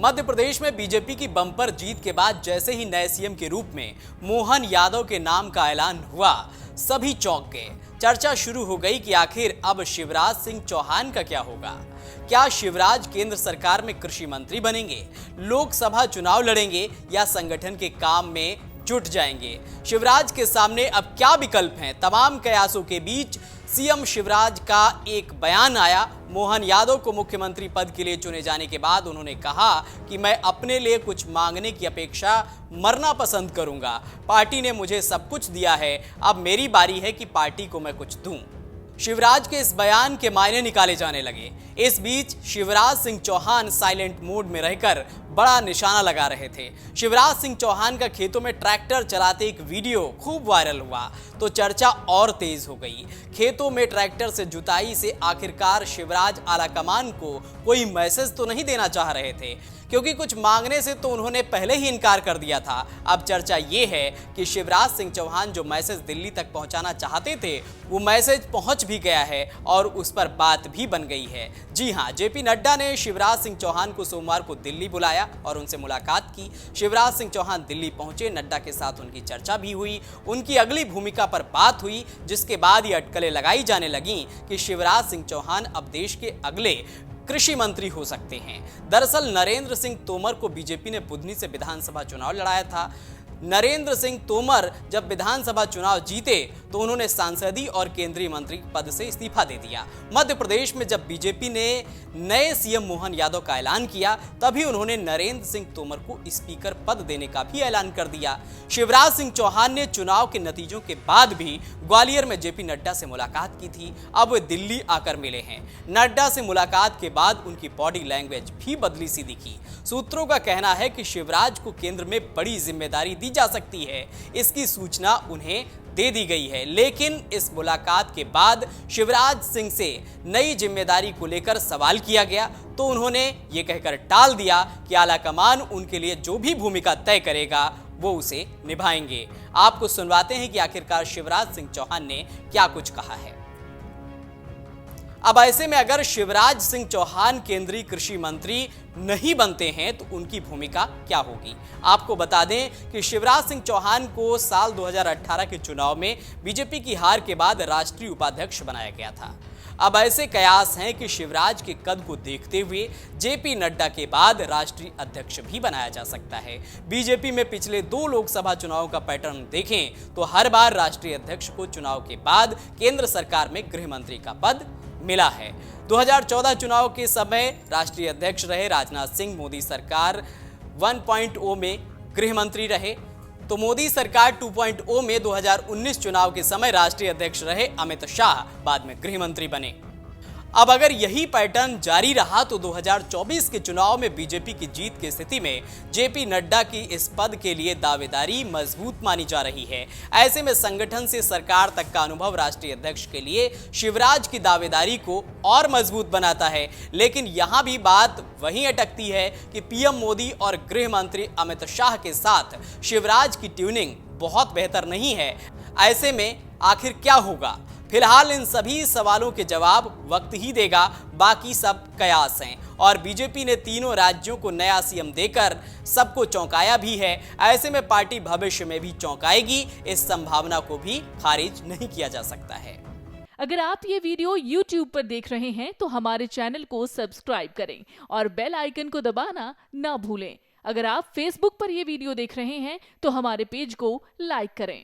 मध्य प्रदेश में बीजेपी की बम्पर जीत के बाद जैसे ही नए सीएम के रूप में मोहन यादव के नाम का ऐलान हुआ, सभी चौंक गए। चर्चा शुरू हो गई कि आखिर अब शिवराज सिंह चौहान का क्या होगा। क्या शिवराज केंद्र सरकार में कृषि मंत्री बनेंगे, लोकसभा चुनाव लड़ेंगे या संगठन के काम में जुट जाएंगे। शिवराज के सामने अब क्या विकल्प हैं। तमाम कयासों के बीच सीएम शिवराज का एक बयान आया। मोहन यादव को मुख्यमंत्री पद के लिए चुने जाने के बाद उन्होंने कहा कि मैं अपने लिए कुछ मांगने की अपेक्षा मरना पसंद करूंगा। पार्टी ने मुझे सब कुछ दिया है, अब मेरी बारी है कि पार्टी को मैं कुछ दूं। शिवराज के इस बयान के मायने निकाले जाने लगे। इस बीच शिवराज सिंह चौहान साइलेंट मोड में रहकर बड़ा निशाना लगा रहे थे। शिवराज सिंह चौहान का खेतों में ट्रैक्टर चलाते एक वीडियो खूब वायरल हुआ तो चर्चा और तेज हो गई। खेतों में ट्रैक्टर से जुताई से आखिरकार शिवराज आलाकमान को कोई मैसेज तो नहीं देना चाह रहे थे, क्योंकि कुछ मांगने से तो उन्होंने पहले ही इनकार कर दिया था। अब चर्चा ये है कि शिवराज सिंह चौहान जो मैसेज दिल्ली तक पहुंचाना चाहते थे, वो मैसेज पहुंच भी गया है और उस पर बात भी बन गई है। जी हां, जेपी नड्डा ने शिवराज सिंह चौहान को सोमवार को दिल्ली बुलाया और उनसे मुलाकात की। शिवराज सिंह चौहान दिल्ली पहुंचे, नड्डा के साथ उनकी चर्चा भी हुई, उनकी अगली भूमिका पर बात हुई, जिसके बाद ये अटकलें लगाई जाने लगी कि शिवराज सिंह चौहान अब देश के अगले कृषि मंत्री हो सकते हैं। दरअसल नरेंद्र सिंह तोमर को बीजेपी ने बुधनी से विधानसभा चुनाव लड़ाया था। नरेंद्र सिंह तोमर जब विधानसभा चुनाव जीते तो उन्होंने सांसदीय और केंद्रीय मंत्री पद से इस्तीफा दे दिया। मध्य प्रदेश में जब बीजेपी ने नए सीएम मोहन यादव का ऐलान किया, तभी उन्होंने नरेंद्र सिंह तोमर को स्पीकर पद देने का भी ऐलान कर दिया। शिवराज सिंह चौहान ने चुनाव के नतीजों के बाद भी ग्वालियर में जेपी नड्डा से मुलाकात की थी। अब वे दिल्ली आकर मिले हैं। नड्डा से मुलाकात के बाद उनकी बॉडी लैंग्वेज भी बदली सी दिखी। सूत्रों का कहना है कि शिवराज को केंद्र में बड़ी जिम्मेदारी दी जा सकती है, इसकी सूचना उन्हें दे दी गई है। लेकिन इस मुलाकात के बाद शिवराज सिंह से नई जिम्मेदारी को लेकर सवाल किया गया तो उन्होंने ये कहकर टाल दिया कि आलाकमान उनके लिए जो भी भूमिका तय करेगा वो उसे निभाएंगे। आपको सुनवाते हैं कि आखिरकार शिवराज सिंह चौहान ने क्या कुछ कहा है। अब ऐसे में अगर शिवराज सिंह चौहान केंद्रीय कृषि मंत्री नहीं बनते हैं तो उनकी भूमिका क्या होगी। आपको बता दें कि शिवराज सिंह चौहान को साल 2018 के चुनाव में बीजेपी की हार के बाद राष्ट्रीय उपाध्यक्ष बनाया गया था। अब ऐसे कयास हैं कि शिवराज के कद को देखते हुए जेपी नड्डा के बाद राष्ट्रीय अध्यक्ष भी बनाया जा सकता है। बीजेपी में पिछले 2 लोकसभा चुनावों का पैटर्न देखें तो हर बार राष्ट्रीय अध्यक्ष को चुनाव के बाद केंद्र सरकार में गृह मंत्री का पद मिला है। 2014 चुनाव के समय राष्ट्रीय अध्यक्ष रहे राजनाथ सिंह, मोदी सरकार 1.0 में गृह मंत्री रहे, तो मोदी सरकार 2.0 में 2019 चुनाव के समय राष्ट्रीय अध्यक्ष रहे अमित शाह बाद में गृह मंत्री बने। अब अगर यही पैटर्न जारी रहा तो 2024 के चुनाव में बीजेपी की जीत की स्थिति में जेपी नड्डा की इस पद के लिए दावेदारी मजबूत मानी जा रही है। ऐसे में संगठन से सरकार तक का अनुभव राष्ट्रीय अध्यक्ष के लिए शिवराज की दावेदारी को और मजबूत बनाता है। लेकिन यहां भी बात वहीं अटकती है कि पीएम मोदी और गृह मंत्री अमित शाह के साथ शिवराज की ट्यूनिंग बहुत बेहतर नहीं है। ऐसे में आखिर क्या होगा? फिलहाल इन सभी सवालों के जवाब वक्त ही देगा, बाकी सब कयास हैं। और बीजेपी ने तीनों राज्यों को नया सीएम देकर सबको चौंकाया भी है। ऐसे में पार्टी भविष्य में भी चौंकाएगी, इस संभावना को भी खारिज नहीं किया जा सकता है। अगर आप ये वीडियो YouTube पर देख रहे हैं तो हमारे चैनल को सब्सक्राइब करें और बेल आइकन को दबाना ना भूलें। अगर आप Facebook पर ये वीडियो देख रहे हैं तो हमारे पेज को लाइक करें।